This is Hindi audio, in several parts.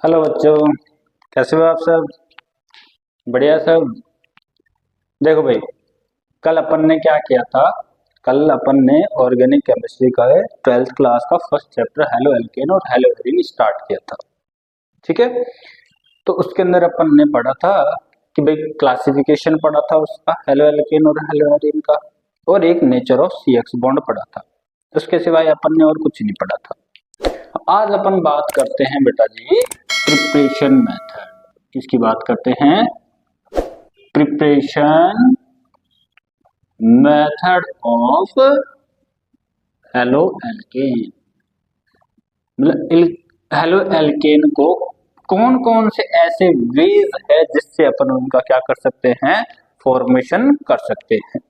हेलो बच्चों, कैसे हो आप सब? बढ़िया सब। देखो भाई, कल अपन ने क्या किया था? कल अपन ने ऑर्गेनिक केमिस्ट्री का 12th क्लास का फर्स्ट चैप्टर हेलो एल्केन और हेलो एरीन स्टार्ट किया था। ठीक है, तो उसके अंदर अपन ने पढ़ा था कि भाई क्लासिफिकेशन पढ़ा था उसका हेलो एल्केन और हेलो एरीन का, और एक नेचर ऑफ CX बॉन्ड पढ़ा था। उसके सिवाय अपन ने और कुछ नहीं पढ़ा था। आज अपन बात करते हैं बेटा जी प्रिपरेशन मेथड। किसकी बात करते हैं? Preparation method of halo alkane. मतलब हेलो एल्केन को कौन कौन से ऐसे वेज है जिससे अपन उनका क्या कर सकते हैं, फॉर्मेशन कर सकते हैं।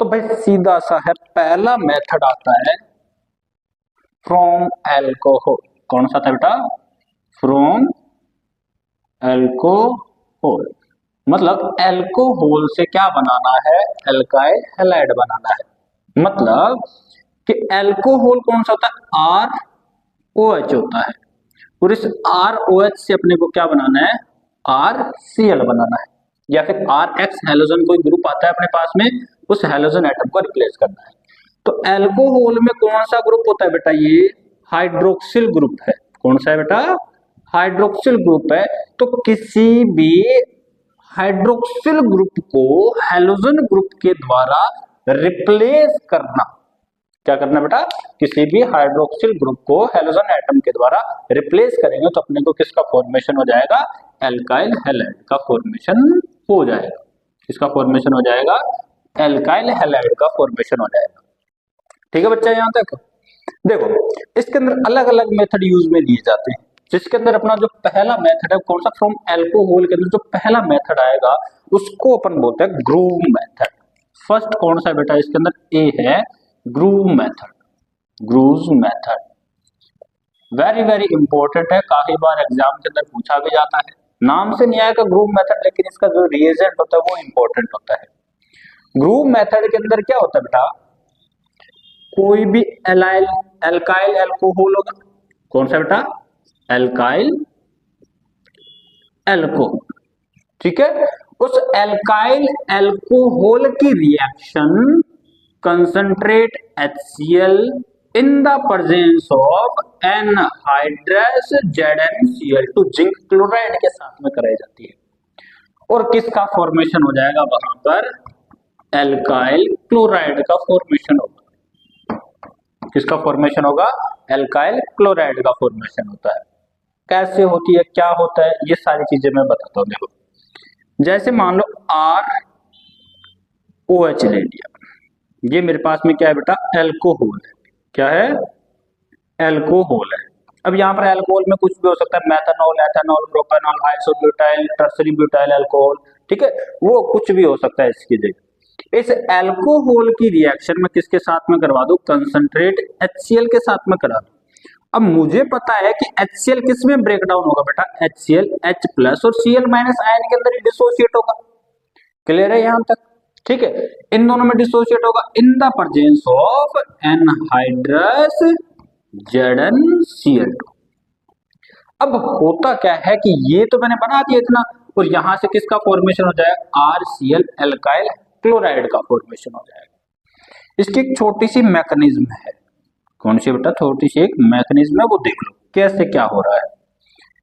तो भाई सीधा सा है, पहला मेथड आता है फ्रॉम एल्कोहल। कौन सा था बेटा? From alcohol. मतलब एल्कोहल से क्या बनाना है? एल्काइल हैलाइड बनाना है। मतलब कि एल्कोहल कौन सा होता है? ROH होता है, और इस ROH से अपने को क्या बनाना है? RCl बनाना है, या फिर RH हेलोजन कोई ग्रुप आता है अपने पास में, उस हेलोजन एटम को रिप्लेस करना है। तो एल्कोहल में कौन सा ग्रुप होता है बेटा? ये हाइड्रोक्सिल ग्रुप है। कौन सा है बेटा? हाइड्रोक्सिल ग्रुप है। तो किसी भी हाइड्रोक्सिल ग्रुप को हेलोजन ग्रुप के द्वारा रिप्लेस करना। क्या करना बेटा? किसी भी हाइड्रोक्सिल ग्रुप को हेलोजन एटम के द्वारा रिप्लेस करेंगे तो अपने को किसका फॉर्मेशन हो जाएगा? एल्काइल हैलाइड का फॉर्मेशन हो जाएगा। किसका फॉर्मेशन हो जाएगा? एल्काइल हैलाइड का फॉर्मेशन हो जाएगा। ठीक है बच्चा, यहां तक देखो। इसके अंदर अलग अलग मेथड यूज में लिए जाते हैं, जिसके अंदर अपना जो पहला मेथड है कौन सा? फ्रॉम एल्कोहल के अंदर जो पहला मेथड आएगा उसको अपन बोलते हैं ग्रूव मेथड। फर्स्ट कौन सा है बेटा इसके अंदर? ए है groove method. Groove method very very important है, काफी बार एग्जाम के अंदर पूछा भी जाता है। नाम से नहीं आएगा ग्रूव मेथड, लेकिन इसका जो रिएजेंट होता है वो इंपॉर्टेंट होता है। ग्रूव मेथड के अंदर क्या होता है बेटा? कोई भी एल्काइल एल्कोहल होगा। कौन सा बेटा? Alkyl alcohol. ठीक है, उस एल्काइल एल्कोहल की reaction concentrate HCl in the presence of anhydrous ZnCl two zinc chloride के साथ में कराई जाती है, और किसका फॉर्मेशन हो जाएगा वहां पर? एल्काइल क्लोराइड का फॉर्मेशन होगा। किसका फॉर्मेशन होगा? एल्काइल क्लोराइड का फॉर्मेशन होता है। कैसे होती है, क्या होता है, ये सारी चीजें मैं बताता हूँ। देखो, जैसे मान लो ROH ले लिया, ये मेरे पास में क्या है बेटा? एल्कोहल है। क्या है? एल्कोहल है। अब यहाँ पर एल्कोहल में कुछ भी हो सकता है, methanol, ethanol, propanol, isobutyl, tertiary butyl alcohol. ठीक है, वो कुछ भी हो सकता है इसकी जगह। इस एल्कोहल की रिएक्शन में किसके साथ में करवा दो? कंसंट्रेट HCl के साथ में करा दो। अब मुझे पता है कि HCl किस में ब्रेक डाउन होगा बेटा? HCl H प्लस और Cl माइनस आयन के अंदर ही डिसोसिएट होगा। क्लियर है यहां तक? ठीक है, इन दोनों में डिसोसिएट होगा इन the presence of anhydrous ZnCl। अब होता क्या है कि ये तो मैंने बना दिया इतना, और यहां से किसका फॉर्मेशन हो जाएगा? RCl एल्काइल क्लोराइड का फॉर्मेशन हो जाएगा। इसकी एक छोटी सी मैकेनिज्म है। कौन सी बेटा? छोटी सी एक मैकेनिज्म है, वो देख लो कैसे क्या हो रहा है।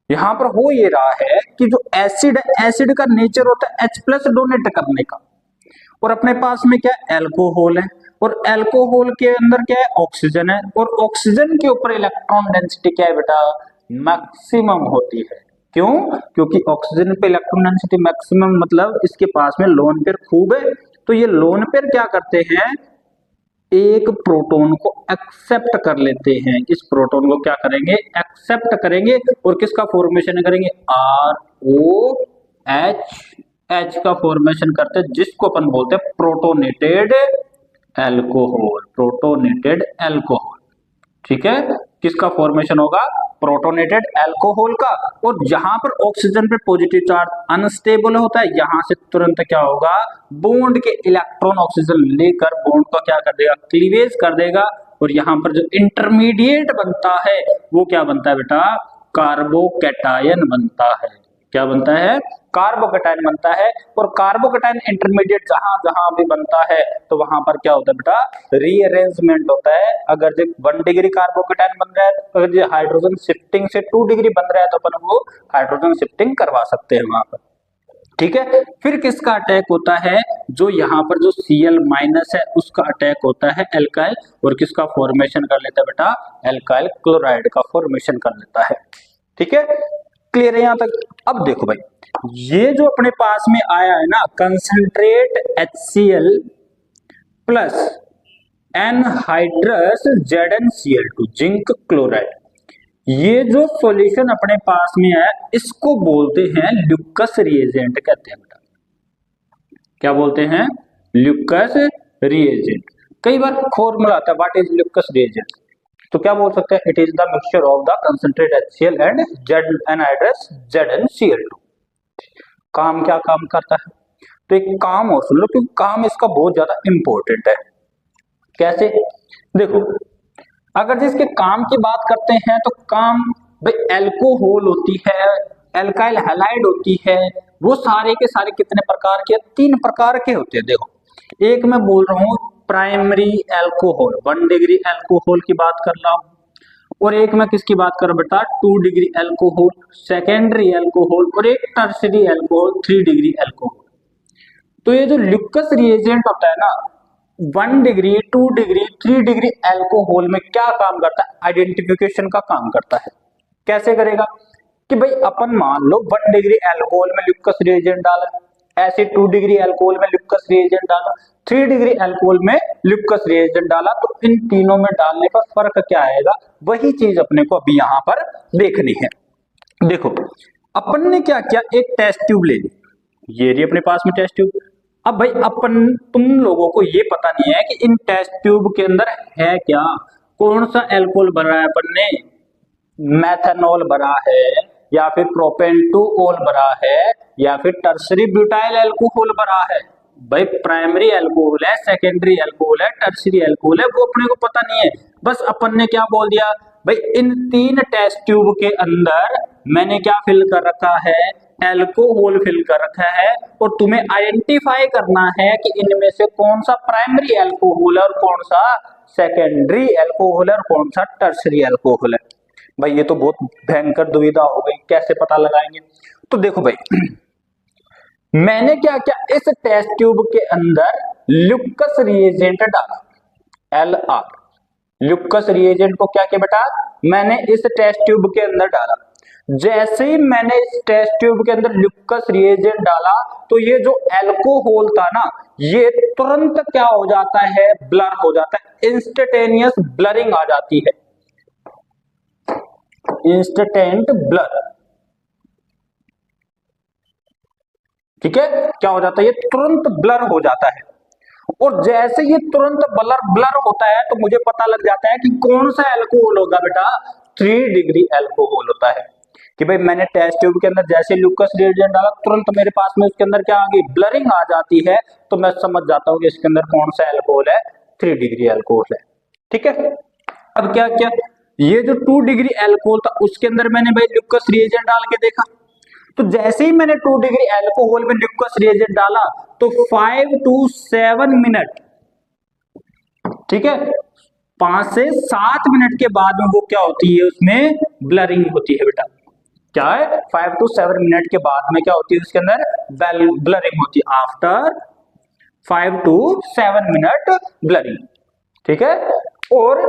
यहां पर हो ये रहा है कि जो एसिड है, एसिड का नेचर होता है H प्लस डोनेट करने का, और अपने पास में क्या? एल्कोहल है, और एल्कोहल के अंदर क्या है? ऑक्सीजन है, और ऑक्सीजन के ऊपर इलेक्ट्रॉन डेंसिटी क्या है बेटा? मैक्सिमम होती है। क्यों? क्योंकि ऑक्सीजन पे इलेक्ट्रॉन डेंसिटी मैक्सिमम, मतलब इसके पास में लोन पेयर खूब है। तो ये लोन पेयर क्या करते हैं? एक प्रोटॉन को एक्सेप्ट कर लेते हैं। इस प्रोटॉन को क्या करेंगे? एक्सेप्ट करेंगे, और किसका फॉर्मेशन करेंगे? ROH का फॉर्मेशन करते हैं, जिसको अपन बोलते हैं प्रोटोनेटेड एल्कोहल। Protonated alcohol. ठीक है, किसका फॉर्मेशन होगा? प्रोटोनेटेड एल्कोहल का। और जहां पर ऑक्सीजन पे पॉजिटिव चार्ज अनस्टेबल होता है, यहां से तुरंत क्या होगा? बॉन्ड के इलेक्ट्रॉन ऑक्सीजन लेकर बॉन्ड को क्या कर देगा? क्लीवेज कर देगा, और यहां पर जो इंटरमीडिएट बनता है वो क्या बनता है बेटा? कार्बोकैटायन बनता है। क्या बनता है? कार्बोकैटायन बनता है। और कार्बोकैटायन इंटरमीडिएट जहां जहां भी बनता है तो वहां पर क्या होता है बेटा? रीअरेंजमेंट होता है। अगर जो 1 डिग्री कार्बोकैटायन बन रहा है, अगर जो हाइड्रोजन शिफ्टिंग से 2 डिग्री बन रहा है तो अपन वो हाइड्रोजन शिफ्टिंग करवा सकते हैं वहां पर। ठीक है। फिर किसका अटैक होता है? जो यहाँ पर जो Cl माइनस है उसका अटैक होता है एल्काइल, और किसका फॉर्मेशन कर लेता है बेटा? एल्काइल क्लोराइड का फॉर्मेशन कर लेता है। ठीक है, क्लियर है यहां तक? अब देखो भाई, ये जो अपने पास में आया है ना concentrate HCl plus anhydrous ZnCl2 zinc chloride, ये जो सॉल्यूशन अपने पास में है इसको बोलते हैं ल्यूकस रिएजेंट कहते हैं बेटा। क्या बोलते हैं? Lucas reagent. कई बार फॉर्मूला आता है व्हाट इज ल्यूकस रिएजेंट, तो क्या बोल सकते हैं? It is the mixture of the concentrate HCl and anhydrous ZnCl2। काम क्या काम करता है? तो एक काम और सुन लो क्योंकि काम इसका बहुत ज्यादा इंपॉर्टेंट है। कैसे? देखो, अगर जिसके काम की बात करते हैं तो काम भाई एल्कोहल होती है, एल्काइल हैलाइड होती है, वो सारे के सारे कितने प्रकार के? 3 प्रकार के होते हैं। देखो, एक मैं बोल रहा हूं प्राइमरी एल्कोहल, 1 डिग्री एल्कोहल की बात कर रहा हूं, और एक मैं किसकी बात कर रहा हूं बेटा? 2 डिग्री एल्कोहल, सेकेंडरी एल्कोहल, और एक टर्शरी एल्कोहल 3 डिग्री एल्कोहल। तो ये जो ल्यूकस रिएजेंट होता है ना 1 डिग्री, 2 डिग्री, 3 डिग्री एल्कोहल में क्या काम करता है? आइडेंटिफिकेशन का काम करता है। कैसे करेगा? कि भाई अपन मान लो 1 डिग्री एल्कोहल में ल्यूकस रिएजेंट डाला, ऐसे 2 डिग्री एल्कोहल में ल्यूकस रिएजेंट डाला, 3 डिग्री एल्कोहल में ल्यूकस रिएजेंट डाला, तो इन तीनों में डालने पर फर्क क्या आएगा? वही चीज अपने को अभी यहां पर देखनी है। देखो, अपन ने क्या किया? एक टेस्ट ट्यूब ले ली, ये रही अपने पास में टेस्ट ट्यूब। अब भाई अपन तुम लोगों को ये पता नहीं है कि इन टेस्ट ट्यूब के अंदर है क्या, कौन सा एल्कोहल भरा है अपन ने? मैथनॉल भरा है, या फिर प्रोपेन-टू-ओल भरा है, या फिर टर्सरी ब्यूटाइल एल्कोहल भरा है। भाई प्राइमरी एल्कोहल है, सेकेंडरी एल्कोहल है, टर्सरी एल्कोहल है, वो अपने को पता नहीं है। बस अपन ने क्या बोल दिया? भाई इन 3 टेस्ट ट्यूब के अंदर मैंने क्या फिल कर रखा है? एल्कोहल फिल कर रखा है, और तुम्हें आइडेंटिफाई करना है कि इनमें से कौन सा प्राइमरी एल्कोहल है और कौन सा सेकेंडरी एल्कोहल है और कौन सा टर्सरी एल्कोहल है। भाई ये तो बहुत भयंकर दुविधा हो गई, कैसे पता लगाएंगे? तो देखो भाई, मैंने क्या किया? इस टेस्ट ट्यूब के अंदर ल्यूकस रिएजेंट डाला, Lr। ल्यूकस रिएजेंट को क्या किया बेटा? मैंने इस टेस्ट ट्यूब के अंदर डाला। जैसे ही मैंने इस टेस्ट ट्यूब के अंदर ल्यूकस रिएजेंट डाला तो ये जो एल्कोहल था ना, ये तुरंत क्या हो जाता है? ब्लर हो जाता है, इंस्टेंटेनियस ब्लरिंग आ जाती है, इंस्टेंट ब्लर। ठीक है, क्या हो जाता है? ये तुरंत ब्लर हो जाता है। और जैसे ये तुरंत ब्लर होता है तो मुझे पता लग जाता है कि कौन सा एल्कोहल होगा बेटा? 3 डिग्री एल्कोहल होता है। कि भाई मैंने टेस्ट ट्यूब के अंदर जैसे ल्यूकस रिएजेंट डाला, तुरंत मेरे पास में उसके अंदर क्या आ गई? ब्लरिंग आ जाती है, तो मैं समझ जाता हूँ कि इसके अंदर कौन सा एल्कोहल है? 3 डिग्री एल्कोहल है। ठीक है, अब क्या किया? ये जो 2 डिग्री एल्कोहल था उसके अंदर मैंने भाई ल्यूकस रिएजेंट डाल के देखा, तो जैसे ही मैंने 2 डिग्री एल्कोहल में ल्यूकस रिएजेंट डाला तो 5 to 7 मिनट, ठीक है, 5 से 7 मिनट के बाद में वो क्या होती है? उसमें ब्लरिंग होती है बेटा। क्या है? 5 to 7 मिनट के बाद में क्या होती है? उसके अंदर ब्लरिंग होती है। After 5 to 7 minute blurring. ठीक है, और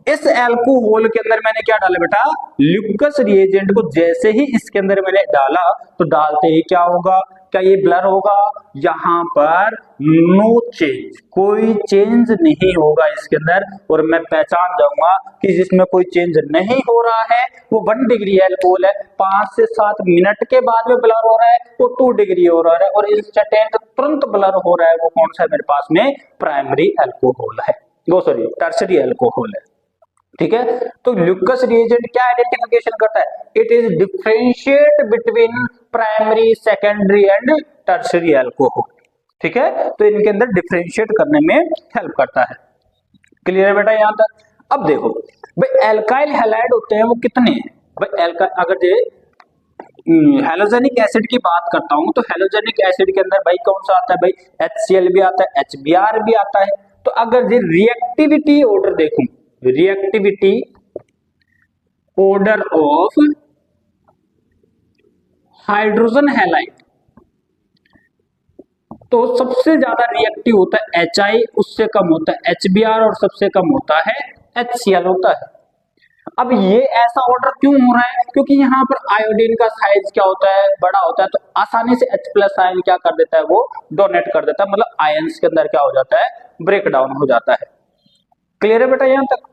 इस एल्कोहल के अंदर मैंने क्या डाला बेटा? ल्यूकस रिएजेंट को जैसे ही इसके अंदर मैंने डाला तो डालते ही क्या होगा? क्या ये ब्लर होगा? यहाँ पर नो चेंज, कोई चेंज नहीं होगा इसके अंदर, और मैं पहचान जाऊंगा कि जिसमें कोई चेंज नहीं हो रहा है वो 1 डिग्री एल्कोहल है। 5 से 7 मिनट के बाद में ब्लर हो रहा है वो 2 डिग्री हो रहा है, और इंस्टेंट तुरंत ब्लर हो रहा है वो कौन सा मेरे पास में? प्राइमरी एल्कोहल है, सॉरी टर्सरी एल्कोहल है। ठीक है, तो ल्यूकस रिएजेंट क्या आइडेंटिफिकेशन करता है? It is differentiate between primary, secondary and tertiary alcohol. ठीक है, तो इनके अंदर डिफरेंशिएट करने में हेल्प करता है। क्लियर है बेटा यहां तक? अब देखो भाई, एल्काइल हैलाइड होते हैं वो कितने हैं? भाई अगर ये हेलोजेनिक एसिड की बात करता हूं तो हेलोजेनिक एसिड के अंदर भाई कौन सा आता है भाई, HCl भी आता है, HBr भी आता है। तो अगर ये रिएक्टिविटी ऑर्डर देखूं, reactivity order of hydrogen halide, तो सबसे ज्यादा रिएक्टिव होता है HI, उससे कम होता है HBr और सबसे कम होता है HCl होता है। अब ये ऐसा ऑर्डर क्यों हो रहा है, क्योंकि यहाँ पर आयोडीन का साइज क्या होता है, बड़ा होता है, तो आसानी से H+ आयन क्या कर देता है, वो डोनेट कर देता है, मतलब आयंस के अंदर क्या हो जाता है, ब्रेक डाउन हो जाता है। क्लियर है बेटा यहाँ तक?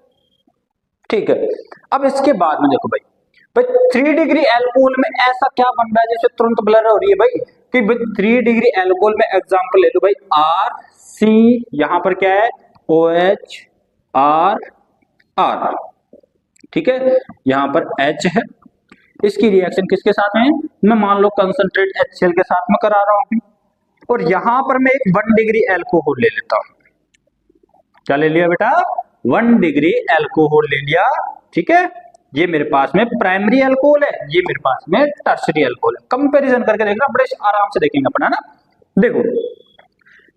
ठीक है। अब इसके बाद में देखो भाई 3 डिग्री एल्कोहल में ऐसा क्या बन रहा है जिससे तुरंत ब्लर हो रही है भाई, कि भाई 3 डिग्री एल्कोहल में एग्जांपल ले लो भाई RC, यहां पर क्या है OH R, ठीक है, यहां पर H है, इसकी रिएक्शन किसके साथ में, मैं मान लो कंसंट्रेट HCl के साथ में करा रहा हूं, और यहां पर मैं एक 1 डिग्री एल्कोहल ले लेता हूं। क्या ले लिया बेटा, 1 डिग्री एल्कोहल ले लिया, ठीक है। ये मेरे पास में प्राइमरी अल्कोहल है, ये मेरे पास में टर्शरी अल्कोहल है। कंपैरिजन करके देखना, बड़े आराम से देखेंगे अपना ना। देखो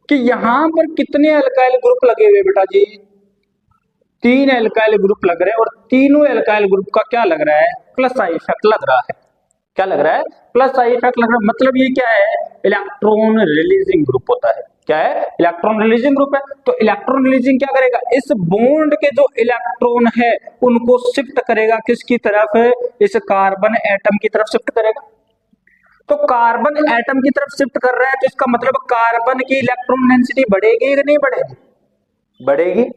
कि यहां पर कितने अल्काइल ग्रुप लगे हुए बेटा जी, 3 अल्काइल ग्रुप लग रहे हैं, और तीनों अल्काइल ग्रुप का क्या लग रहा है, प्लस आई इफेक्ट लग रहा है। क्या लग रहा है, प्लस आई इफेक्ट लग रहा है। मतलब ये क्या है, इलेक्ट्रॉन रिलीजिंग ग्रुप होता है। क्या है, इलेक्ट्रॉन रिलीजिंग ग्रुप है। तो इलेक्ट्रॉन रिलीजिंग क्या करेगा, इस बॉन्ड के जो इलेक्ट्रॉन है उनको शिफ्ट करेगा किसकी तरफ, इस कार्बन एटम की तरफ शिफ्ट करेगा। तो कार्बन एटम की तरफ शिफ्ट कर रहा है, तो इसका मतलब कार्बन की इलेक्ट्रॉन डेंसिटी बढ़ेगी कि नहीं बढ़ेगी, बढ़ेगी।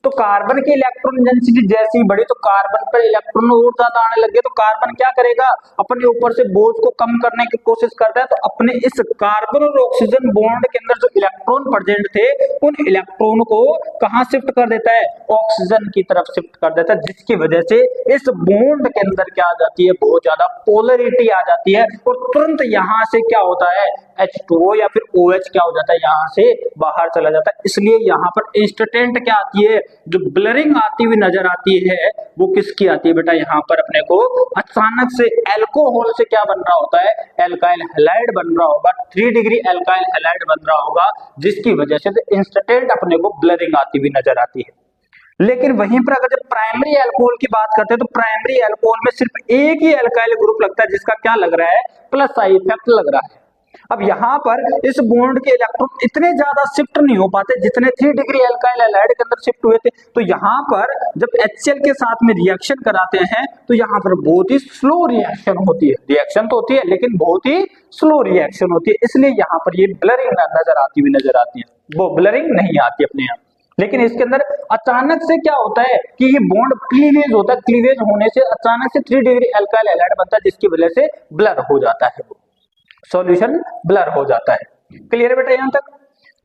तो कार्बन की इलेक्ट्रॉन डेंसिटी जैसे ही बढ़ी तो कार्बन पर इलेक्ट्रॉन और ज्यादा आने लगे, तो कार्बन क्या करेगा, अपने ऊपर से बोझ को कम करने की कोशिश करता है। तो अपने इस कार्बन और ऑक्सीजन बॉन्ड के अंदर जो इलेक्ट्रॉन प्रेजेंट थे उन इलेक्ट्रॉन को कहां शिफ्ट कर देता है, ऑक्सीजन की तरफ शिफ्ट कर देता है, जिसकी वजह से इस बॉन्ड के अंदर क्या आ जाती है, बहुत ज्यादा पोलरिटी आ जाती है, और तुरंत यहां से क्या होता है, H2O या फिर OH क्या हो जाता है, यहां से बाहर चला जाता है। इसलिए यहां पर इंस्टेंट क्या आती है, जो ब्लरिंग आती हुई नजर आती है वो किसकी आती है बेटा, यहाँ पर अपने को अचानक से एल्कोहल से क्या बन रहा होता है, एल्काइल हैलाइड बन रहा होगा, 3 डिग्री एल्काइल हैलाइड बन रहा होगा, जिसकी वजह से इंस्टेंट अपने को ब्लरिंग आती हुई नजर आती है। लेकिन वहीं पर अगर जब प्राइमरी अल्कोहल की बात करते हैं तो प्राइमरी अल्कोहल में सिर्फ एक ही एल्काइल ग्रुप लगता है, जिसका क्या लग रहा है, प्लस आई इफेक्ट लग रहा है। अब यहाँ पर इस बॉन्ड के इलेक्ट्रॉन इतने ज्यादा शिफ्ट नहीं हो पाते जितने 3 डिग्री एल्काइल हैलाइड के अंदर शिफ्ट हुए थे। तो यहाँ पर जब HCl के साथ में रिएक्शन कराते हैं तो यहाँ पर बहुत ही स्लो रिएक्शन होती है, रिएक्शन तो होती है लेकिन बहुत ही स्लो रिएक्शन होती है, इसलिए यहाँ पर ये ब्लरिंग नजर आती है, वो ब्लरिंग नहीं आती अपने यहाँ। लेकिन इसके अंदर अचानक से क्या होता है कि ये बॉन्ड क्लीवेज होता है, क्लीवेज होने से अचानक से 3 डिग्री एल्काइल हैलाइड बनता है, जिसकी वजह से ब्लर हो जाता है, वो सॉल्यूशन ब्लर हो जाता है। क्लियर है बेटा यहाँ तक?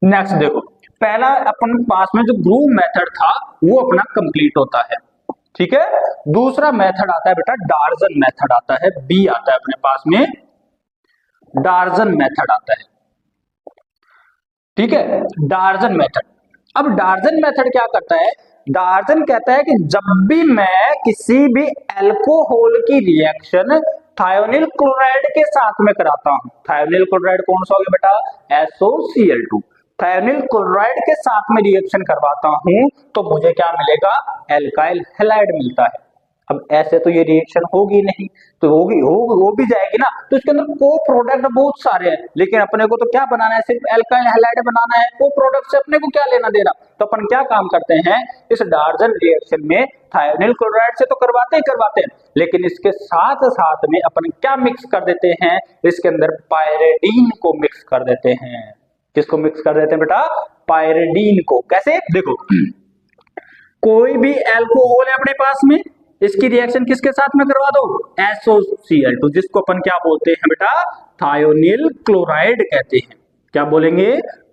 नेक्स्ट देखो, पहला अपन पास में जो ग्रूव मेथड था वो अपना कंप्लीट होता है, ठीक है। दूसरा मेथड आता है बेटा डार्जन मेथड आता है, बी आता है अपने पास में, डार्जन मेथड आता है, ठीक है, डार्जन मेथड। अब डार्जन मेथड क्या करता है, डार्जन कहता है कि जब भी मैं किसी भी एल्कोहल की रिएक्शन थायोनिल क्लोराइड के साथ में कराता हूं, थायोनिल क्लोराइड कौन सा हो गया बेटा, SOCl2, थायोनिल क्लोराइड के साथ में रिएक्शन करवाता हूं तो मुझे क्या मिलेगा, एल्काइल हैलाइड मिलता है। अब ऐसे तो ये रिएक्शन होगी नहीं, तो होगी हो भी जाएगी ना, तो इसके अंदर को प्रोडक्ट बहुत सारे हैं, लेकिन अपने को तो क्या बनाना है, सिर्फ एल्काइल हैलाइड बनाना है, को प्रोडक्ट से अपने को क्या लेना देना। तो अपन क्या काम करते हैं, इस डार्जन रिएक्शन में थायोनिल क्लोराइड से तो करवाते हैं, लेकिन इसके साथ साथ में अपन क्या मिक्स कर देते हैं, इसके अंदर पायरेडीन को मिक्स कर देते हैं। किसको मिक्स कर देते हैं बेटा, पायरेडीन को। कैसे, देखो कोई भी एल्कोहल है अपने पास में, इसकी रिएक्शन किसके साथ में करवा दो, SOCl2, जिसको अपन क्या बोलते हैं बेटा, थायोनिल क्लोराइड कहते हैं। क्या बोलेंगे,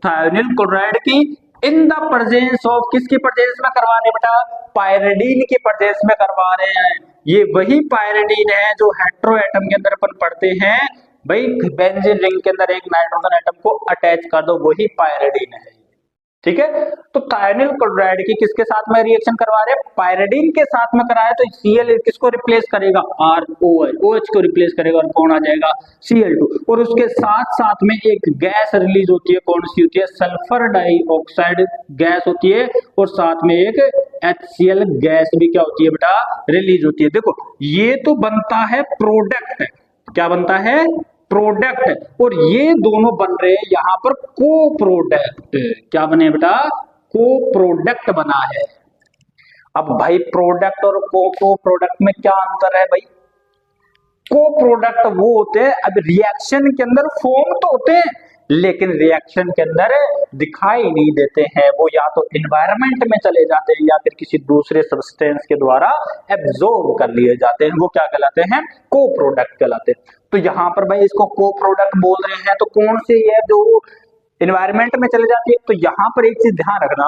थायोनिल क्लोराइड की इन द प्रेजेंस ऑफ, किसकी प्रेजेंस में करवा रहे बेटा, पायरेडीन की प्रेजेंस में करवा रहे हैं। ये वही पायरेडीन है जो हेटेरो एटम के अंदर अपन पढ़ते हैं भाई, बेंजीन रिंग के अंदर एक नाइट्रोजन एटम को अटैच कर दो, वही पायरेडीन है। ठीक है। तो थायोनिल क्लोराइड की किसके साथ में रिएक्शन करवा रहे हैं, पायरिडीन के साथ में कराया, तो Cl किसको रिप्लेस करेगा, ROH, OH को रिप्लेस करेगा और कौन आ जाएगा, Cl2। और उसके साथ साथ में एक गैस रिलीज होती है, कौन सी होती है, सल्फर डाइऑक्साइड गैस होती है, और साथ में एक HCl गैस भी क्या होती है बेटा, रिलीज होती है। देखो ये तो बनता है प्रोडक्ट, क्या बनता है, प्रोडक्ट, और ये दोनों बन रहे हैं यहां पर को प्रोडक्ट। क्या बने बेटा, को प्रोडक्ट बना है। अब भाई प्रोडक्ट और को प्रोडक्ट में क्या अंतर है भाई, को प्रोडक्ट वो होते हैं, अब रिएक्शन के अंदर फॉर्म तो होते हैं लेकिन रिएक्शन के अंदर दिखाई नहीं देते हैं, वो या तो एनवायरनमेंट में चले जाते हैं या फिर किसी दूसरे सब्सटेंस के द्वारा एब्जॉर्ब कर लिए जाते हैं, वो क्या कहलाते हैं, को प्रोडक्ट कहलाते हैं। तो यहाँ पर भाई इसको को प्रोडक्ट बोल रहे हैं, तो कौन से ये जो एनवायरनमेंट में चले जाती है, तो यहाँ पर एक चीज ध्यान रखना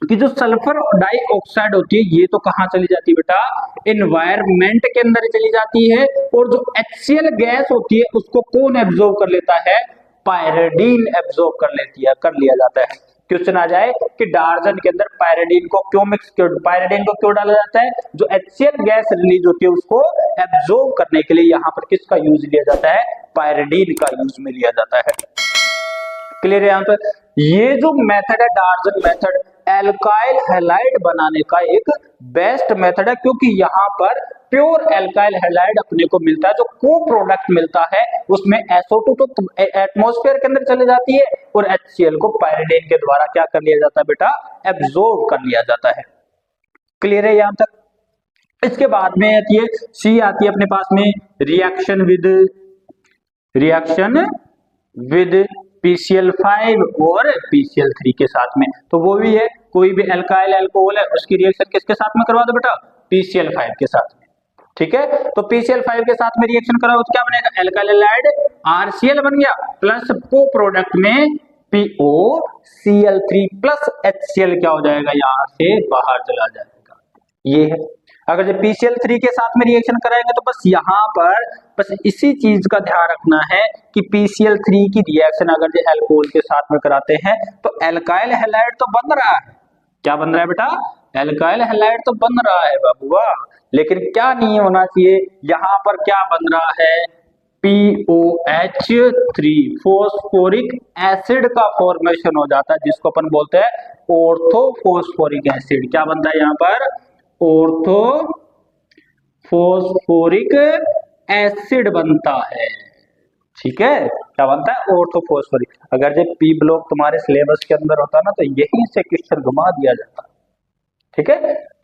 कि जो सल्फर डाइऑक्साइड होती है ये तो कहाँ चली जाती है बेटा, एनवायरनमेंट के अंदर चली जाती है, और जो HCl गैस होती है उसको कौन एब्जॉर्ब कर लेता है, पायरिडीन एब्जॉर्ब कर लेती है, कर लिया जाता है। क्वेश्चन आ जाए कि डार्जन के अंदर पायरिडीन को क्यों पायरिडीन को क्यों डाला जाता है, जो HCl गैस रिलीज होती है उसको एब्जॉर्ब करने के लिए यहाँ पर किसका यूज लिया जाता है, पायरिडीन का यूज में लिया जाता है। क्लियर है यहाँ पर। ये जो मेथड है डार्जन मेथड, एल्काइल हैलाइड बनाने का एक बेस्ट मेथड है, क्योंकि यहाँ पर प्योर एल्काइल हैलाइड अपने को मिलता है, जो को प्रोडक्ट मिलता है उसमें SO2 तो एटमॉस्फेयर के अंदर चले जाती है और HCl को पायरिडीन के द्वारा क्या कर लिया जाता है बेटा, एब्जॉर्ब कर लिया जाता है। क्लियर है यहाँ तक। इसके बाद में आती है सी, आती है अपने पास में रिएक्शन विद PCl5 और PCl3 के साथ में, तो वो भी है, कोई भी एल्काइल अल्कोहल है उसकी रिएक्शन किसके साथ में करवा दो बेटा, PCl5 के साथ में। ठीक है, तो PCl5 के साथ में रिएक्शन कराओ तो क्या बनेगा, एल्काइल हैलाइड RCl बन गया, प्लस को प्रोडक्ट में POCl3 प्लस HCl क्या हो जाएगा, यहां से बाहर चला जाएगा। ये है, अगर जब PCl3 के साथ में रिएक्शन कराएंगे तो बस यहाँ पर बस इसी चीज का ध्यान रखना है कि PCl3 की रिएक्शन अगर जो अल्कोहल के साथ में कराते हैं तो एल्काइल हैलाइड तो बन रहा है, क्या बन रहा है बेटा, एल्काइल हैलाइड तो बन रहा है बाबूआ, लेकिन क्या नहीं होना चाहिए, यहाँ पर क्या बन रहा है, POH3 फोस्फोरिक एसिड का फॉर्मेशन हो जाता है, जिसको अपन बोलते हैं ऑर्थोफॉस्फोरिक एसिड। क्या बनता है यहाँ पर, ऑर्थो फोस्फोरिक एसिड बनता है। ठीक है, क्या बनता है, ऑर्थोफॉस्फोरिक। अगर जब पी ब्लॉक तुम्हारे सिलेबस के अंदर होता ना तो यहीं से क्वेश्चन घुमा दिया जाता। ठीक है,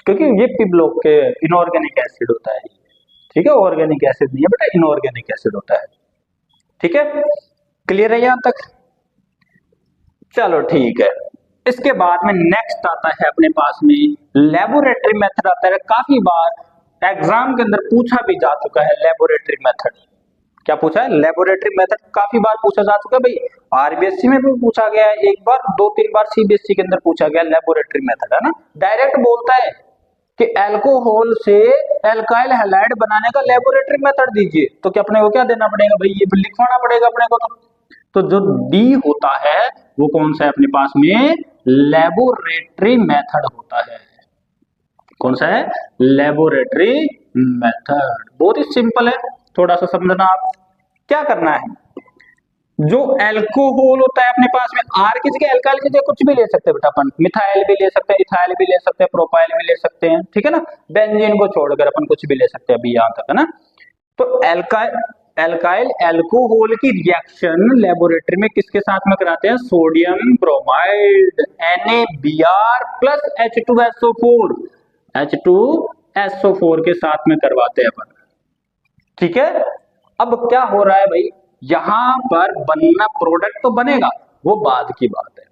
क्योंकि ये पी ब्लॉक के इनऑर्गेनिक एसिड होता है। ठीक है, ऑर्गेनिक एसिड नहीं है बेटा, इनऑर्गेनिक एसिड होता है। ठीक है, क्लियर है यहां तक, चलो ठीक है। इसके बाद में नेक्स्ट आता है अपने पास में लेबोरेटरी मेथड आता है, काफी बार एग्जाम के अंदर पूछा भी जा चुका है लेबोरेटरी मेथड। क्या पूछा है, लेबोरेटरी मेथड काफी बार पूछा जा चुका है भाई, RBSC में भी पूछा गया है एक बार, 2-3 बार CBSE के अंदर पूछा गया लेबोरेटरी मेथड, है ना। डायरेक्ट बोलता है कि अल्कोहल से एल्काइल हैलाइड बनाने का लेबोरेटरी मेथड दीजिए, तो क्या अपने को क्या देना पड़ेगा भाई, ये लिखवाना पड़ेगा अपने को। तो जो D होता है वो कौन सा है अपने पास में, लेबोरेटरी मेथड होता है। कौन सा है, लेबोरेटरी मेथड। बहुत ही सिंपल है, थोड़ा सा समझना आप। क्या करना है, जो अल्कोहल होता है अपने पास में, R की जगह एल्काइल की जगह कुछ भी ले सकते हैं बेटा अपन, मिथाइल भी ले सकते हैं, इथाइल भी ले सकते हैं, प्रोपाइल भी ले सकते हैं। ठीक है ना, बेंजीन को छोड़कर अपन कुछ भी ले सकते हैं अभी यहाँ तक, है ना। तो एल्काइल अल्कोहल की रिएक्शन लेबोरेटरी में किसके साथ में कराते हैं, sodium bromide NaBr plus H2SO4 के साथ में करवाते हैं अपन। ठीक है, अब क्या हो रहा है भाई, यहां पर बनना प्रोडक्ट तो बनेगा वो बाद की बात है,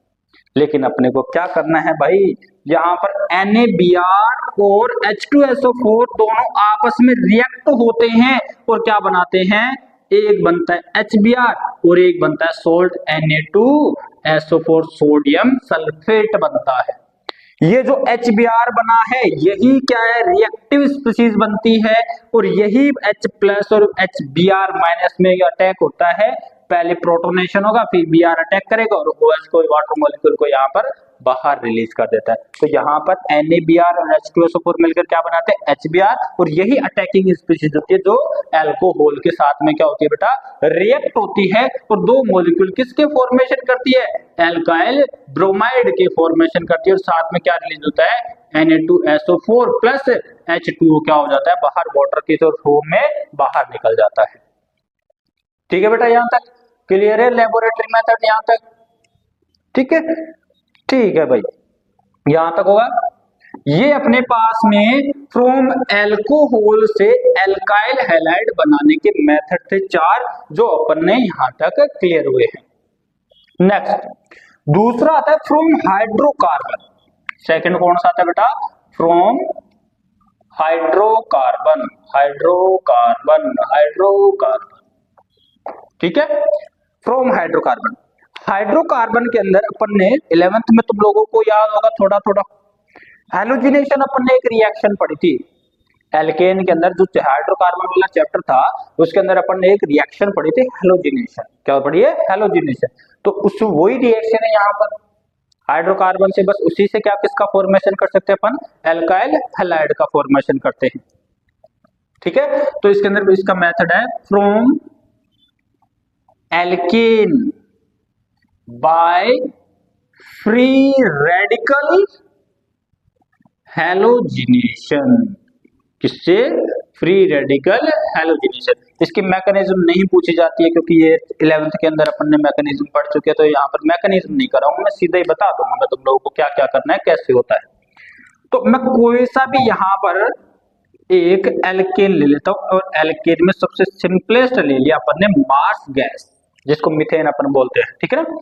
लेकिन अपने को क्या करना है भाई, यहाँ पर NaBr और H2SO4 दोनों आपस में रिएक्ट होते हैं और क्या बनाते हैं, एक बनता है HBr और एक बनता है सोल्ट Na2SO4 सोडियम सल्फेट बनता है। ये जो HBr बना है यही क्या है, रिएक्टिव स्पीशीज बनती है, और यही H प्लस और HBr माइनस में अटैक होता है। पहले प्रोटोनेशन होगा, फिर Br अटैक करेगा और OH को, वाटर मॉलिक्यूल को यहाँ पर बाहर रिलीज कर देता है। तो यहाँ पर NaBr और H2SO4 मिलकर क्या बनाते हैं, HBr, और यही अटैकिंग स्पीशीज होती है जो अल्कोहल के साथ में क्या होती है बेटा, रिएक्ट होती है और दो मॉलिक्यूल किसके फॉर्मेशन करती है, एल्काइल ब्रोमाइड के फॉर्मेशन करती है, और साथ में क्या रिलीज होता है, Na2SO4 प्लस H2O क्या हो जाता है, बाहर वाटर के फॉर्म में बाहर निकल जाता है। ठीक है बेटा, यहां तक क्लियर है लेबोरेटरी मेथड यहां तक, ठीक है, ठीक है भाई, यहां तक होगा। ये अपने पास में फ्रॉम एल्कोहल से एल्काइल हैलाइड बनाने के मेथड थे 4 जो अपन ने यहां तक क्लियर हुए हैं। नेक्स्ट दूसरा आता है फ्रॉम हाइड्रोकार्बन। सेकंड कौन सा आता है बेटा, फ्रॉम हाइड्रोकार्बन, हाइड्रोकार्बन, हाइड्रोकार्बन, ठीक है, फ्रॉम हाइड्रोकार्बन। हाइड्रोकार्बन के अंदर अपन ने 11th में तुम लोगों को याद होगा थोड़ा थोड़ा हैलोजिनेशन, अपन ने एक रिएक्शन पढ़ी थी एल्केन के अंदर, जो हाइड्रोकार्बन वाला चैप्टर था उसके अंदर अपन ने एक रिएक्शन पढ़ी थी हैलोजिनेशन। क्या पढ़ी है, हैलोजिनेशन। तो उस वही रिएक्शन है यहाँ पर हाइड्रोकार्बन से, बस उसी से क्या किसका फॉर्मेशन कर सकते हैं अपन, एल्काइल हैलाइड का फॉर्मेशन करते हैं। ठीक है, तो इसके अंदर इसका मेथड है from alkane by free radical halogenation. किससे, फ्री रेडिकल हैलोजिनेशन। इसकी मैकेनिज्म नहीं पूछी जाती है क्योंकि ये 11th के अंदर अपन ने मैकेनिज्म पढ़ चुके हैं, तो यहाँ पर मैकेनिज्म नहीं कर रहा हूं, मैं सीधा ही बता दूंगा मैं तुम लोगों को क्या क्या करना है, कैसे होता है। तो मैं कोई सा भी यहाँ पर एक एल्केन ले लेता हूं, और एल्केन में सबसे सिंपलेस्ट ले लिया अपन ने मार्स गैस, जिसको मीथेन अपन बोलते हैं, ठीक है ना,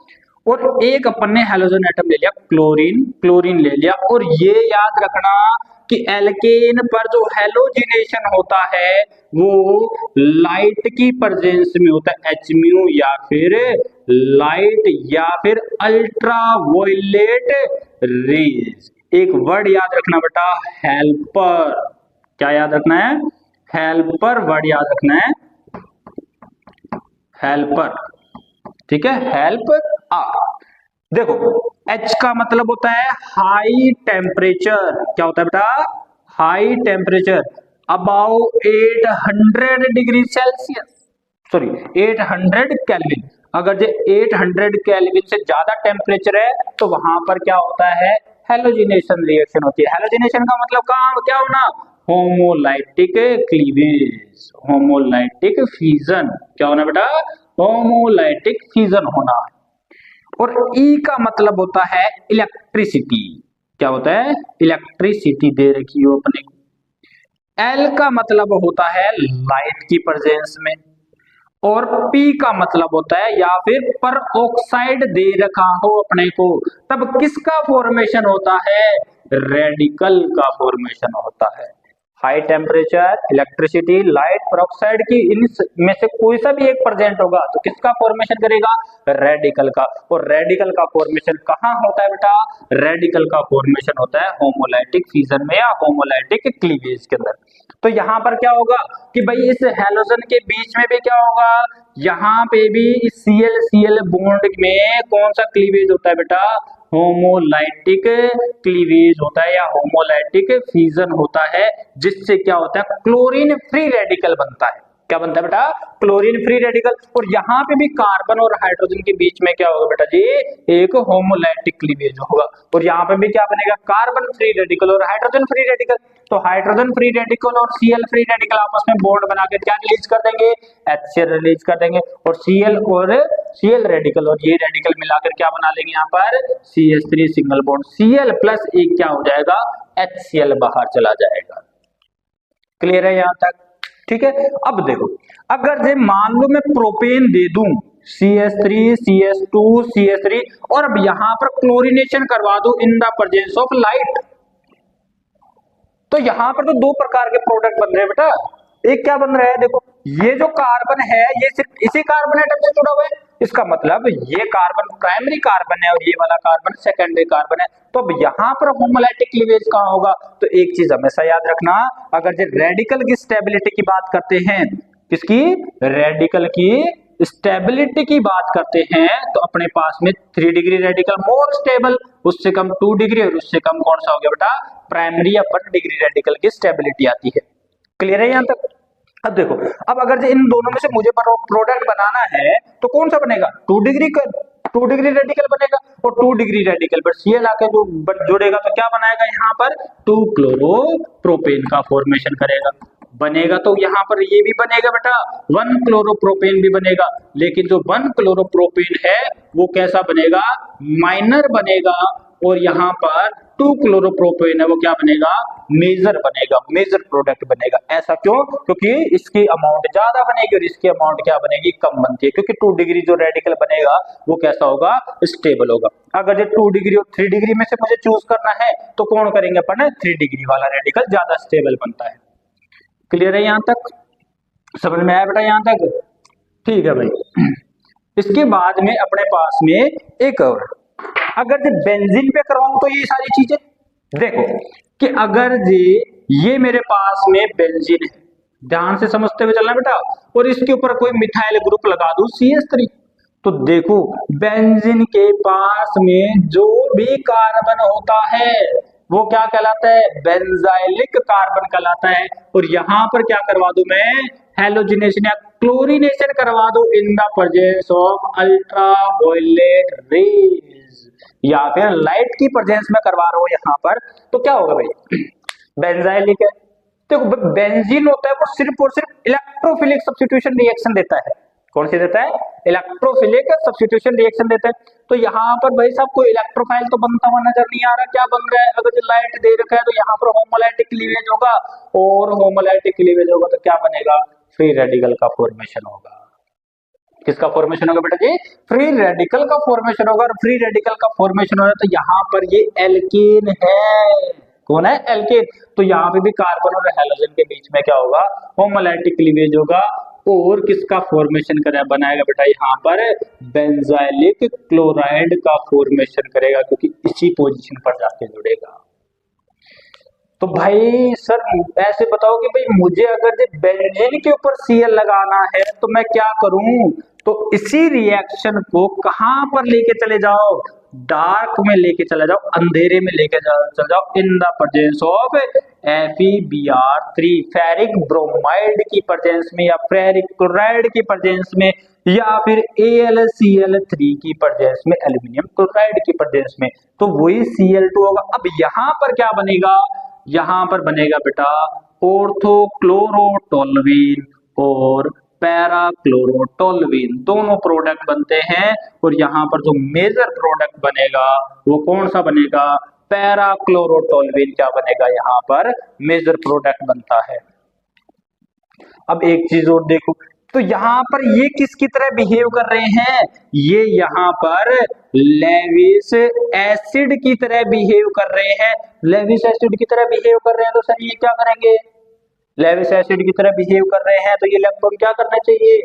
और एक अपन ने हेलोजन एटम ले लिया क्लोरीन, क्लोरीन ले लिया। और ये याद रखना कि एल्केन पर जो हेलोजिनेशन होता है वो लाइट की प्रेजेंस में होता है, Hmu या फिर लाइट या फिर अल्ट्रावायलेट रेज। एक वर्ड याद रखना बेटा, हेल्पर। क्या याद रखना है, हेल्पर वर्ड याद रखना है, हेल्पर, ठीक है, हेल्प आर। देखो H का मतलब होता है हाई टेम्परेचर। क्या होता है बेटा, high temperature, about 800 degree Celsius, sorry 800 kelvin. अगर जो 800 केल्विन से ज्यादा टेम्परेचर है तो वहां पर क्या होता है, हेलोजिनेशन रिएक्शन होती है। हेलोजिनेशन का मतलब क्या होना, होमोलाइटिक क्लीवेज, होमोलाइटिक फ्यूजन। क्या होना बेटा, होमोलाइटिक फ्यूजन होना। और E का मतलब होता है इलेक्ट्रिसिटी। क्या होता है, इलेक्ट्रिसिटी दे रखी हो अपने को। L का मतलब होता है लाइट की प्रेजेंस में, और P का मतलब होता है या फिर पर ऑक्साइड दे रखा हो अपने को, तब किसका फॉर्मेशन होता है, रेडिकल का फॉर्मेशन होता है। High temperature, electricity, light, peroxide की इन में से कोई सा भी एक प्रेजेंट होगा तो किसका फॉर्मेशन करेगा, रेडिकल का। और रेडिकल का फॉर्मेशन कहाँ होता है बेटा, रेडिकल का फॉर्मेशन होता है होमोलाइटिक फ्यूजन में या होमोलाइटिक क्लीवेज के अंदर। तो यहाँ पर क्या होगा कि भाई इस हैलोजन के बीच में भी क्या होगा, यहाँ पे भी इस Cl बॉन्ड में कौन सा क्लीवेज होता है बेटा, होमोलाइटिक क्लीवेज होता है या होमोलाइटिक फ्यूजन होता है, जिससे क्या होता है, क्लोरीन फ्री रेडिकल बनता है। क्या बनता है बेटा, क्लोरीन फ्री रेडिकल। और यहाँ पे भी कार्बन और हाइड्रोजन के बीच में क्या होगा बेटा जी, एक होमोलाइटिक क्लीवेज होगा। और यहाँ पे भी क्या बनेगा, कार्बन फ्री रेडिकल और हाइड्रोजन फ्री रेडिकल। तो हाइड्रोजन फ्री रेडिकल और Cl फ्री रेडिकल आपस में बॉन्ड बनाकर क्या रिलीज कर देंगे, HCl रिलीज कर देंगे। और Cl रेडिकल और ये रेडिकल मिलाकर क्या बना लेंगे यहाँ पर, CH3 single bond, Cl plus एक क्या हो जाएगा, HCl बाहर चला जाएगा। क्लियर है यहाँ तक, ठीक है। अब देखो, अगर जे मान लो मैं प्रोपेन दे दूं CH3 CH2 CH3 और अब यहां पर क्लोरीनेशन करवा दूं इन द प्रेजेंस ऑफ लाइट, तो यहां पर तो दो प्रकार के प्रोडक्ट बन रहे हैं बेटा। एक क्या बन रहा है, देखो ये जो कार्बन है ये सिर्फ इसी कार्बन एटम से जुड़ा हुआ है, इसका मतलब ये कार्बन प्राइमरी कार्बन है और ये वाला कार्बन सेकेंडरी कार्बन है। तो अब यहाँ पर होमोलाइटिक क्लीवेज कहाँ होगा, तो एक चीज हमेशा याद रखना, अगर जो रेडिकल की स्टेबिलिटी की बात करते हैं, किसकी, रेडिकल की स्टेबिलिटी की बात करते हैं तो अपने पास में 3 डिग्री रेडिकल मोर स्टेबल, उससे कम 2 डिग्री और उससे कम कौन सा हो गया बेटा, प्राइमरी या 1 डिग्री रेडिकल की स्टेबिलिटी आती है। क्लियर है यहां तक? अब देखो, अब अगर इन दोनों में से मुझे प्रोडक्ट बनाना है तो कौन सा बनेगा, 2 डिग्री रेडिकल बनेगा, और 2 डिग्री रेडिकल पर Cl आके जो जोड़ेगा तो क्या बनाएगा, यहाँ पर 2 क्लोरोप्रोपेन का फॉर्मेशन करेगा, बनेगा। तो यहाँ पर ये भी बनेगा बेटा, 1 क्लोरोप्रोपेन भी बनेगा, लेकिन जो 1 क्लोरोप्रोपेन है वो कैसा बनेगा, माइनर बनेगा, और यहाँ पर 2 क्लोरोप्रोपेन है वो क्या बनेगा, मेजर बनेगा, मेजर प्रोडक्ट बनेगा। ऐसा क्यों, क्योंकि इसकी अमाउंट ज्यादा बनेगी और इसकी अमाउंट क्या बनेगी, कम बनती है, क्योंकि 2 डिग्री जो रेडिकल बनेगा वो कैसा होगा, स्टेबल होगा। अगर जो 2 डिग्री और 3 डिग्री में से मुझे चूज करना है तो कौन करेंगे अपन, 3 डिग्री वाला रेडिकल ज्यादा स्टेबल बनता है। क्लियर है यहां तक, समझ में आया बेटा यहां तक? ठीक है भाई। इसके बाद में अपने पास में एक और, अगर जो बेंजीन पे करवाऊं तो ये सारी चीजें देखो कि अगर ये मेरे पास में बेंजीन है, ध्यान से समझते हुए चलना बेटा, और इसके ऊपर कोई मिथाइल ग्रुप लगा दूं CH3, तो देखो बेंजीन के पास में जो भी कार्बन होता है वो क्या कहलाता है, बेंजाइलिक कार्बन कहलाता है। और यहां पर क्या करवा दूं मैं, हेलोजिनेशन या क्लोरीनेशन करवा दो इन the presence of ultraviolet rays, या फिर लाइट की प्रेजेंस में करवा रहा हूं यहां पर, तो क्या होगा भाई, बेंजाइलिक है। देखो बेंजीन होता है वो सिर्फ और सिर्फ इलेक्ट्रोफिलिक सब्स्टिट्यूशन रिएक्शन देता है, कौन सी देता है, इलेक्ट्रोफिलिक सब्स्टिट्यूशन रिएक्शन देता है। तो यहाँ पर भाई साहब कोई इलेक्ट्रोफाइल तो बनता हुआ नजर नहीं आ रहा, क्या बन रहा है, अगर जो लाइट दे रखा है तो यहाँ पर होमोलाइटिक क्लीवेज होगा, और होमोलाइटिक क्लीवेज होगा तो क्या बनेगा, फ्री रेडिकल का फॉर्मेशन होगा। किसका फॉर्मेशन होगा बेटा जी, फ्री रेडिकल का फॉर्मेशन होगा, और फ्री रेडिकल का फॉर्मेशन हो रहा है तो यहाँ पर ये एल्केन है, कौन है, एल्केन। तो यहाँ पे भी कार्बन और हैलोजन के बीच में क्या होगा, होमोलाइटिक क्लीवेज होगा, और किसका फॉर्मेशन बनाएगा बेटा, यहाँ पर बेंजाइलिक क्लोराइड का फॉर्मेशन करेगा, क्योंकि इसी पोजीशन पर जाके जुड़ेगा। तो भाई सर ऐसे बताओ कि भाई मुझे अगर बेंजीन के ऊपर Cl लगाना है तो मैं क्या करूं, तो इसी रिएक्शन को कहां पर लेके चले जाओ, डार्क में लेके चले जाओ, अंधेरे में लेके चले जाओ, इन the presence of FeBr3, ferric bromide की प्रेजेंस में, या फेरिक क्लोराइड की प्रेजेंस में, या फिर AlCl3 की प्रेजेंस में, एल्यूमिनियम क्लोराइड की प्रेजेंस में, तो वही Cl2 होगा। अब यहां पर क्या बनेगा, यहां पर बनेगा बेटा ऑर्थोक्लोरोटोल्यूइन और पैराक्लोरोटोल्यूइन, दोनों प्रोडक्ट बनते हैं। और यहाँ पर जो मेजर प्रोडक्ट बनेगा वो कौन सा बनेगा, पैराक्लोरोटोल्यूइन क्या बनेगा, यहाँ पर मेजर प्रोडक्ट बनता है। अब एक चीज और देखो, तो यहाँ पर ये किसकी तरह बिहेव कर रहे हैं, ये यहाँ पर लेविस एसिड की तरह बिहेव कर रहे हैं, लेविस एसिड की तरह बिहेव कर रहे हैं, तो सर ये क्या करेंगे, लेविस एसिड की तरह बिहेव कर रहे हैं तो ये इलेक्ट्रॉन क्या करने चाहिए,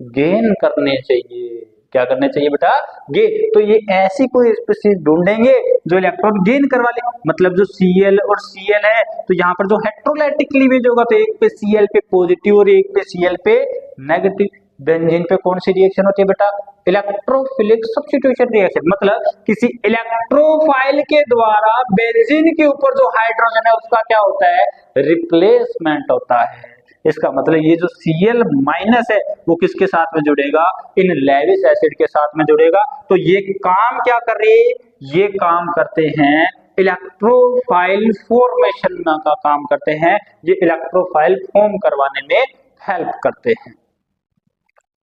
गेन करने चाहिए, क्या करने चाहिए बेटा, गेन। तो ये ऐसी कोई स्पीशीज ढूंढेंगे जो इलेक्ट्रॉन गेन करवा ले, मतलब जो Cl और Cl है तो यहाँ पर जो हेट्रोलाइटिक क्लीवेज होगा तो एक पे Cl पे पॉजिटिव और एक पे Cl पे नेगेटिव। बेंजीन पे कौन सी रिएक्शन होती है बेटा, इलेक्ट्रोफिलिक सब्स्टिट्यूशन रिएक्शन, मतलब किसी इलेक्ट्रोफाइल के द्वारा बेंजीन के ऊपर जो हाइड्रोजन है उसका क्या होता है, रिप्लेसमेंट होता है। इसका मतलब ये जो Cl माइनस है वो किसके साथ में जुड़ेगा, इन लेविस एसिड के साथ में जुड़ेगा। तो ये काम क्या कर रही है, ये काम करते हैं इलेक्ट्रोफाइल फॉर्मेशन का काम करते हैं, ये इलेक्ट्रोफाइल फॉर्म करवाने में हेल्प करते हैं।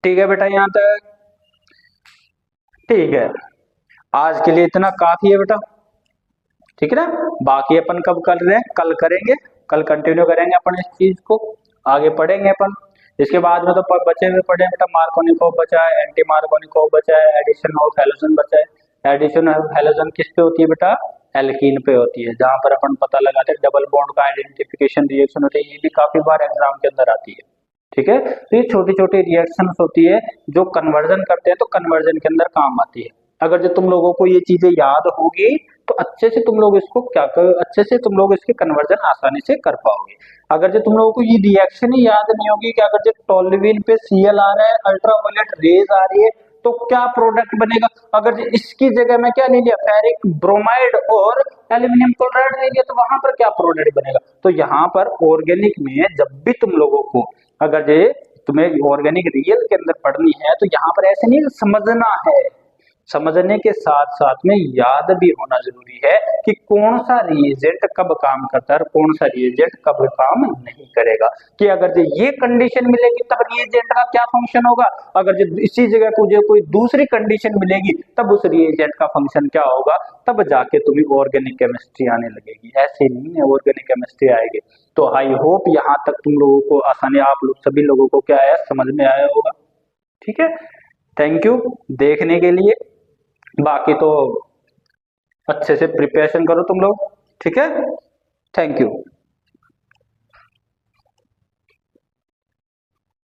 ठीक है बेटा यहां तक, ठीक है, आज के लिए इतना काफी है बेटा, ठीक है ना। बाकी अपन कब कर रहे हैं, कल करेंगे, कल कंटिन्यू करेंगे अपन इस चीज को, आगे पढ़ेंगे अपन। इसके बाद में तो बचे हुए पढ़े बेटा, मार्कोनिकोव बचा है, एंटी मार्कोनिकोव बचा है, एडिशन ऑफ हैलोजन बचा है। एडिशन ऑफ हैलोजन किस पे होती है बेटा, एल्कीन पे होती है, जहां पर अपन पता लगाते हैं डबल बॉन्ड का आइडेंटिफिकेशन रिएक्शन होती है, ये भी काफी बार एग्जाम के अंदर आती है। ठीक है, तो ये छोटी छोटी रिएक्शंस होती है जो कन्वर्जन करते हैं, तो कन्वर्जन के अंदर काम आती है। अगर जो तुम लोगों को ये चीजें याद होगी तो अच्छे से तुम लोग इसको क्या कर, अच्छे से तुम लोग इसके कन्वर्जन आसानी से कर पाओगे। अगर जो तुम लोगों को ये रिएक्शन ही याद नहीं होगी कि अगर जो टोल्यूइन पे Cl आ रहा है, अल्ट्रावायलेट रेज आ रही है, तो क्या प्रोडक्ट बनेगा। अगर जो इसकी जगह में क्या ले लिया, फेरिक ब्रोमाइड और एल्यूमिनियम क्लोराइड ले लिया, तो वहां पर क्या प्रोडक्ट बनेगा। तो यहाँ पर ऑर्गेनिक में जब भी तुम लोगों को अगर ये तुम्हें ऑर्गेनिक रियल के अंदर पढ़नी है, तो यहाँ पर ऐसे नहीं समझना है, समझने के साथ साथ में याद भी होना जरूरी है कि कौन सा रिएजेंट कब काम करता है और कौन सा रिएजेंट कब काम नहीं करेगा। कि अगर जो ये कंडीशन मिलेगी तब रिएजेंट का क्या फंक्शन होगा, अगर जो इसी जगह कोई दूसरी कंडीशन मिलेगी तब उस रिएजेंट का फंक्शन क्या होगा, तब जाके तुम्हें ऑर्गेनिक केमिस्ट्री आने लगेगी। ऐसे नहीं है ऑर्गेनिक केमिस्ट्री आएगी। तो आई होप यहाँ तक तुम लोगों को आसानी, आप लोग सभी लोगों को क्या है समझ में आया होगा। ठीक है, थैंक यू देखने के लिए। बाकी तो अच्छे से प्रिपरेशन करो तुम लोग, ठीक है, थैंक यू।